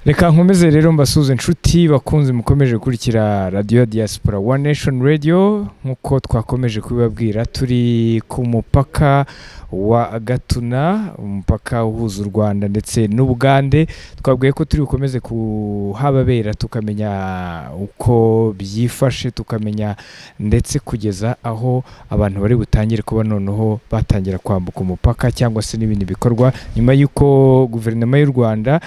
Reka nkomeze rero mbasuze inshuti bakunze mukomeje kurikira Radio Diaspora One Nation Radio nkuko twakomeje kubibabwira turi ku mupaka wa Gatuna, umupaka uhuza u Rwanda ndetse n'Ubugande. Twabwiye ko turi bukomeze kuhababera tukamenya uko byifashe, tukamenya ndetse kugeza aho abantu bari butangire kuba noneho batangira kwambuka umupaka cyangwa se n'ibindi bikorwa nyuma y'uko guverinoma y'u Rwanda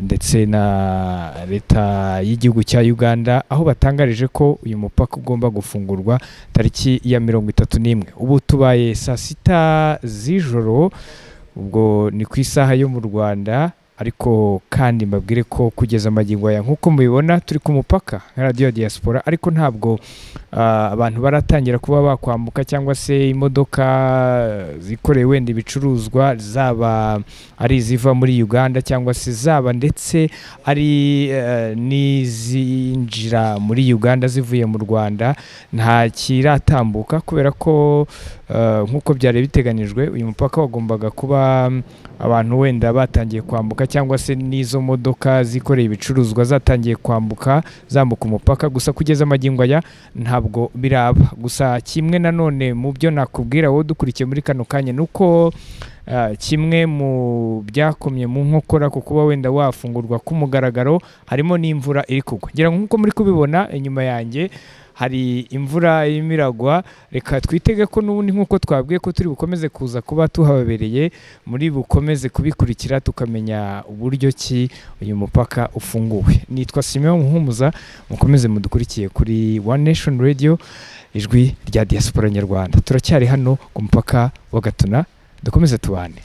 ndetse na leta y'igihugu cya Uganda aho batangarije ko uyu mupaka ugomba gufungurwa tariki ya 31. Ubu tubaye saa 6 z'ijoro, ubwo ni ku isaha yo mu Rwanda, ariko kandi mbabwire ko kugeza amagingo aya nkuko mubibona turi ku mupaka Radio Diaspora, ariko ntabwo abantu baratangira kuba bakwambuka cyangwa se imodoka zikoreye wenda ibicuruzwa, zaba ari ziva muri Uganda cyangwa se zaba ndetse ari nizinjira muri Uganda zivuye mu Rwanda, nta kiratambuka kubera ko nkuko byari biteganijwe uyu mupaka wagombaga kuba abantu wenda batangiye kwambuka cyangwa se n'izo modoka zikoreye ibicuruzwa zatangiye kwambuka zambuka umupaka, gusa kugeza amagingo aya ntabwo biraba. Gusa kimwe nanone mu byo nakubwira wowe dukurikiye muri kano kanya nuko kimwe mu byakomye mu nkokora ku kuba wenda wafungurwa kumugaragaro harimo n'imvura iri kugwa. Ngira nkuko muri kubibona inyuma yanjye hari imvura imiragwa, reka twitege ko n'ubundi nkuko twabwiye ko turi bukomeze kuza kuba tuhababereye, muri bukomeze kubikurikira tukamenya uburyo ki uyu mupaka ufunguwe. Nitwa Simeon Muhumuza, mukomeze mudukurikiye kuri One Nation Radio, ijwi rya Diaspora Nyarwanda. Turacyari hano ku mupaka wa Gatuna, dukomeze tubane.